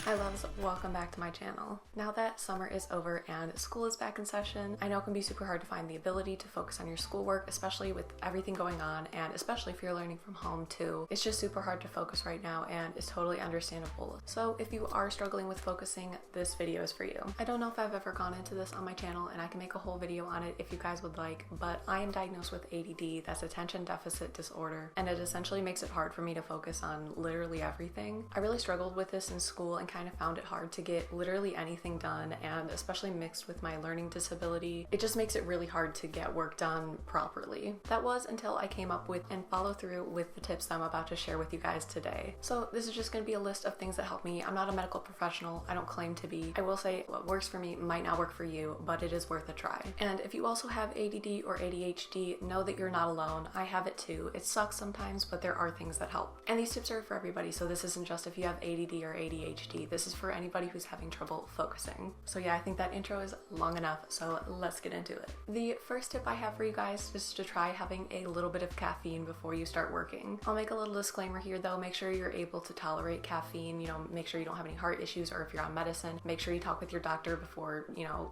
Hi loves, welcome back to my channel. Now that summer is over and school is back in session, I know it can be super hard to find the ability to focus on your schoolwork, especially with everything going on and especially if you're learning from home too. It's just super hard to focus right now and it's totally understandable. So if you are struggling with focusing, this video is for you. I don't know if I've ever gone into this on my channel and I can make a whole video on it if you guys would like, but I am diagnosed with ADD, that's attention deficit disorder, and it essentially makes it hard for me to focus on literally everything. I really struggled with this in school and kind of found it hard to get literally anything done, and especially mixed with my learning disability, it just makes it really hard to get work done properly. That was until I came up with and follow through with the tips that I'm about to share with you guys today. So this is just going to be a list of things that help me. I'm not a medical professional, I don't claim to be. I will say what works for me might not work for you, but it is worth a try. And if you also have ADD or ADHD, know that you're not alone. I have it too. It sucks sometimes, but there are things that help. And these tips are for everybody, so this isn't just if you have ADD or ADHD. This is for anybody who's having trouble focusing. So yeah, I think that intro is long enough, so let's get into it. The first tip I have for you guys is to try having a little bit of caffeine before you start working. I'll make a little disclaimer here though, make sure you're able to tolerate caffeine, make sure you don't have any heart issues, or if you're on medicine, make sure you talk with your doctor before,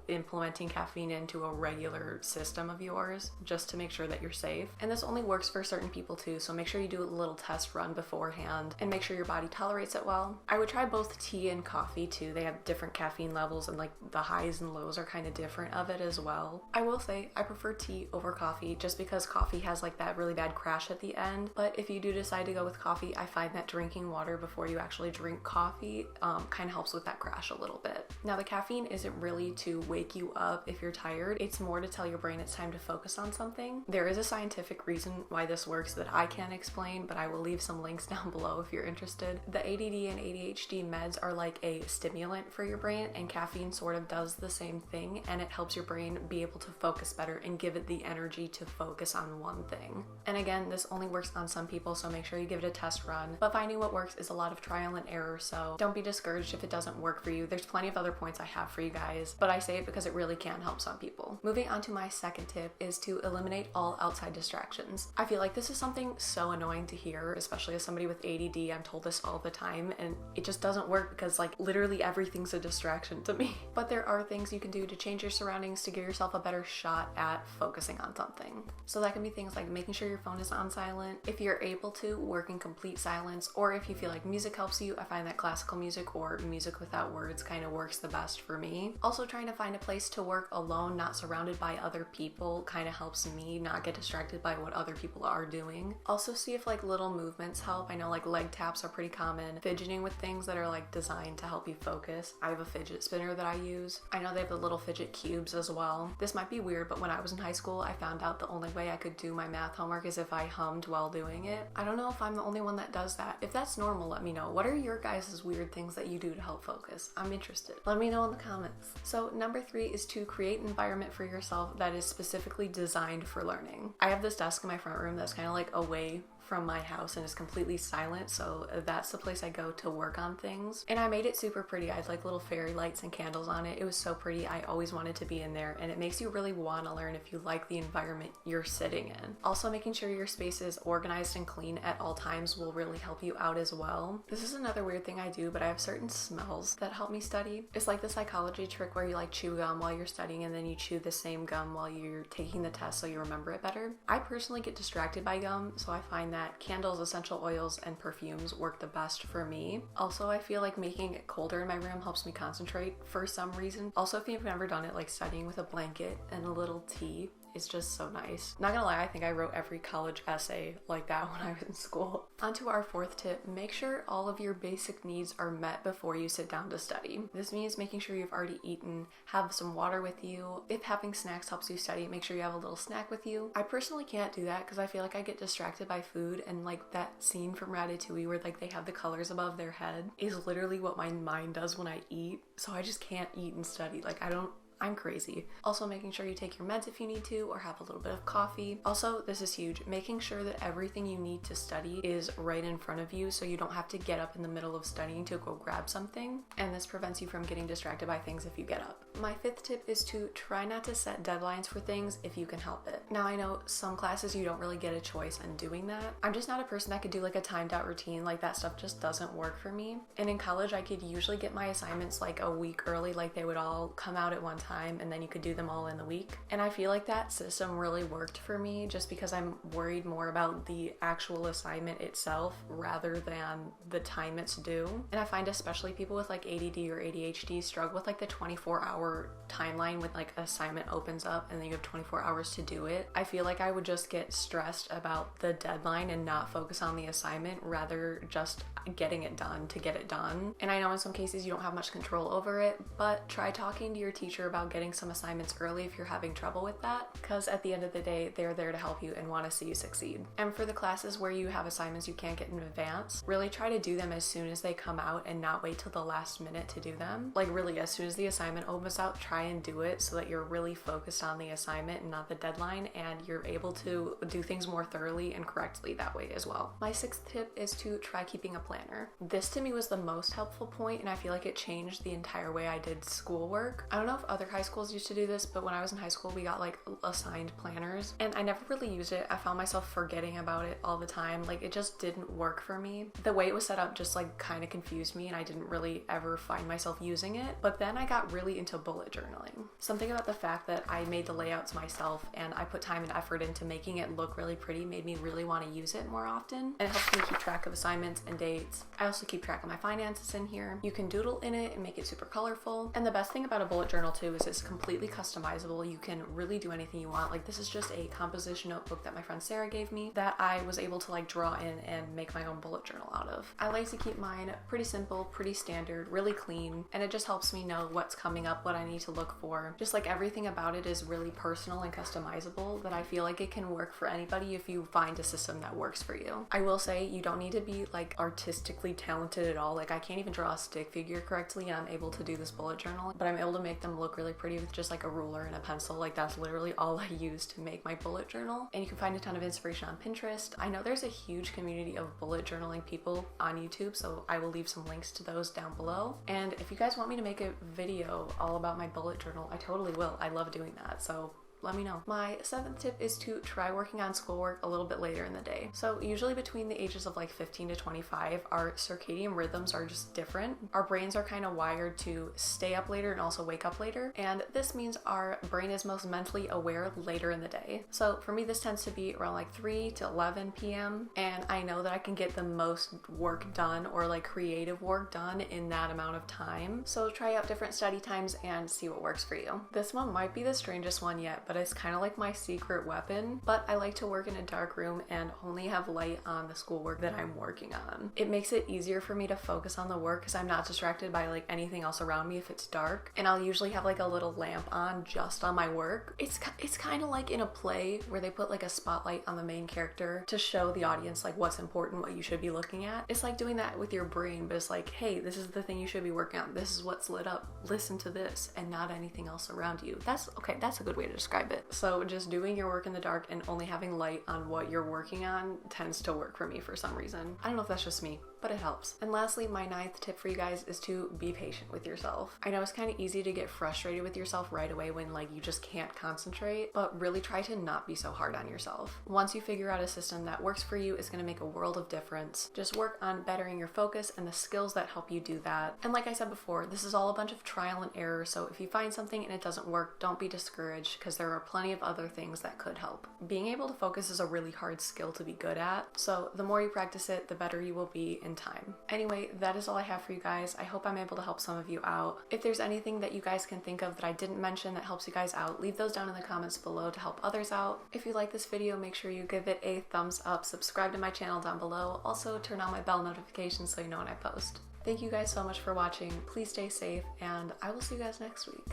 implementing caffeine into a regular system of yours, just to make sure that you're safe. And this only works for certain people too, so make sure you do a little test run beforehand and make sure your body tolerates it well. I would try both tea and coffee too. They have different caffeine levels and like the highs and lows are kind of different of it as well. I will say I prefer tea over coffee just because coffee has like that really bad crash at the end, but if you do decide to go with coffee, I find that drinking water before you actually drink coffee kind of helps with that crash a little bit. Now the caffeine isn't really to wake you up if you're tired, it's more to tell your brain it's time to focus on something. There is a scientific reason why this works that I can't explain, but I will leave some links down below if you're interested. The ADD and ADHD meds are like a stimulant for your brain, and caffeine sort of does the same thing, and it helps your brain be able to focus better and give it the energy to focus on one thing. And again, this only works on some people, so make sure you give it a test run, but finding what works is a lot of trial and error, so don't be discouraged if it doesn't work for you. There's plenty of other points I have for you guys, but I say it because it really can help some people. Moving on to my second tip is to eliminate all outside distractions. I feel like this is something so annoying to hear, especially as somebody with ADD. I'm told this all the time and it just doesn't work because like literally everything's a distraction to me. But there are things you can do to change your surroundings to give yourself a better shot at focusing on something. So that can be things like making sure your phone is on silent. If you're able to, work in complete silence, or if you feel like music helps you, I find that classical music or music without words kind of works the best for me. Also trying to find a place to work alone, not surrounded by other people, kind of helps me not get distracted by what other people are doing. Also see if like little movements help. I know like leg taps are pretty common. Fidgeting with things that are like designed to help you focus. I have a fidget spinner that I use. I know they have the little fidget cubes as well. This might be weird, but when I was in high school, I found out the only way I could do my math homework is if I hummed while doing it. I don't know if I'm the only one that does that. If that's normal, let me know. What are your guys' weird things that you do to help focus? I'm interested. Let me know in the comments. So number 3 is to create an environment for yourself that is specifically designed for learning. I have this desk in my front room that's kind of like away from my house and is completely silent, so that's the place I go to work on things. And I made it super pretty. I had like little fairy lights and candles on it. It was so pretty. I always wanted to be in there, and it makes you really want to learn if you like the environment you're sitting in. Also making sure your space is organized and clean at all times will really help you out as well. This is another weird thing I do, but I have certain smells that help me study. It's like the psychology trick where you like chew gum while you're studying and then you chew the same gum while you're taking the test so you remember it better. I personally get distracted by gum, so I find that candles, essential oils, and perfumes work the best for me. Also, I feel like making it colder in my room helps me concentrate for some reason. Also, if you've never done it, like studying with a blanket and a little tea, it's just so nice. Not gonna lie, I think I wrote every college essay like that when I was in school. On to our 4th tip, make sure all of your basic needs are met before you sit down to study. This means making sure you've already eaten, have some water with you. If having snacks helps you study, make sure you have a little snack with you. I personally can't do that because I feel like I get distracted by food, and like that scene from Ratatouille where like they have the colors above their head is literally what my mind does when I eat. So I just can't eat and study. Like I don't I'm crazy. Also making sure you take your meds if you need to or have a little bit of coffee. Also, this is huge, making sure that everything you need to study is right in front of you so you don't have to get up in the middle of studying to go grab something, and this prevents you from getting distracted by things if you get up. My fifth tip is to try not to set deadlines for things if you can help it. Now I know some classes you don't really get a choice in doing that. I'm just not a person that could do like a timed out routine, like that stuff just doesn't work for me. And in college I could usually get my assignments like a week early, like they would all come out at one time and then you could do them all in the week. And I feel like that system really worked for me just because I'm worried more about the actual assignment itself rather than the time it's due. And I find especially people with like ADD or ADHD struggle with like the 24-hour timeline when like an assignment opens up and then you have 24 hours to do it. I feel like I would just get stressed about the deadline and not focus on the assignment, rather just getting it done to get it done. And I know in some cases you don't have much control over it, but try talking to your teacher about getting some assignments early if you're having trouble with that, because at the end of the day they're there to help you and want to see you succeed. And for the classes where you have assignments you can't get in advance, really try to do them as soon as they come out and not wait till the last minute to do them. Like really, as soon as the assignment opens out, try and do it so that you're really focused on the assignment and not the deadline, and you're able to do things more thoroughly and correctly that way as well. My sixth tip is to try keeping a planner. This to me was the most helpful point, and I feel like it changed the entire way I did schoolwork. I don't know if other high schools used to do this, but when I was in high school we got like assigned planners and I never really used it. I found myself forgetting about it all the time. Like it just didn't work for me. The way it was set up just like kind of confused me and I didn't really ever find myself using it. But then I got really into bullet journaling. Something about the fact that I made the layouts myself and I put time and effort into making it look really pretty made me really want to use it more often, and it helps me keep track of assignments and dates. I also keep track of my finances in here. You can doodle in it and make it super colorful. And the best thing about a bullet journal too is it's completely customizable. You can really do anything you want. Like this is just a composition notebook that my friend Sarah gave me that I was able to like draw in and make my own bullet journal out of. I like to keep mine pretty simple, pretty standard, really clean, and it just helps me know what's coming up, what I need to look for. Just like everything about it is really personal and customizable, that I feel like it can work for anybody if you find a system that works for you. I will say you don't need to be like artistically talented at all. Like I can't even draw a stick figure correctly and I'm able to do this bullet journal, but I'm able to make them look really pretty with just like a ruler and a pencil. Like that's literally all I use to make my bullet journal. And you can find a ton of inspiration on Pinterest. I know there's a huge community of bullet journaling people on YouTube, so I will leave some links to those down below. And if you guys want me to make a video all about my bullet journal, I totally will. I love doing that, so let me know. My seventh tip is to try working on schoolwork a little bit later in the day. So usually between the ages of like 15 to 25, our circadian rhythms are just different. Our brains are kind of wired to stay up later and also wake up later. And this means our brain is most mentally aware later in the day. So for me, this tends to be around like 3 to 11 p.m. And I know that I can get the most work done or like creative work done in that amount of time. So try out different study times and see what works for you. This one might be the strangest one yet, but it's kind of like my secret weapon. But I like to work in a dark room and only have light on the schoolwork that I'm working on. It makes it easier for me to focus on the work because I'm not distracted by like anything else around me if it's dark. And I'll usually have like a little lamp on just on my work. It's kind of like in a play where they put like a spotlight on the main character to show the audience like what's important, what you should be looking at. It's like doing that with your brain, but it's like, hey, this is the thing you should be working on. This is what's lit up. Listen to this and not anything else around you. That's a good way to describe it. So just doing your work in the dark and only having light on what you're working on tends to work for me for some reason. I don't know if that's just me, but it helps. And lastly, my ninth tip for you guys is to be patient with yourself. I know it's kind of easy to get frustrated with yourself right away when like you just can't concentrate, but really try to not be so hard on yourself. Once you figure out a system that works for you, it's going to make a world of difference. Just work on bettering your focus and the skills that help you do that. And like I said before, this is all a bunch of trial and error, so if you find something and it doesn't work, don't be discouraged because there are plenty of other things that could help. Being able to focus is a really hard skill to be good at, so the more you practice it, the better you will be in time. Anyway, that is all I have for you guys. I hope I'm able to help some of you out. If there's anything that you guys can think of that I didn't mention that helps you guys out, leave those down in the comments below to help others out. If you like this video, make sure you give it a thumbs up, subscribe to my channel down below, also turn on my bell notifications so you know when I post. Thank you guys so much for watching. Please stay safe, and I will see you guys next week.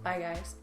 Bye guys.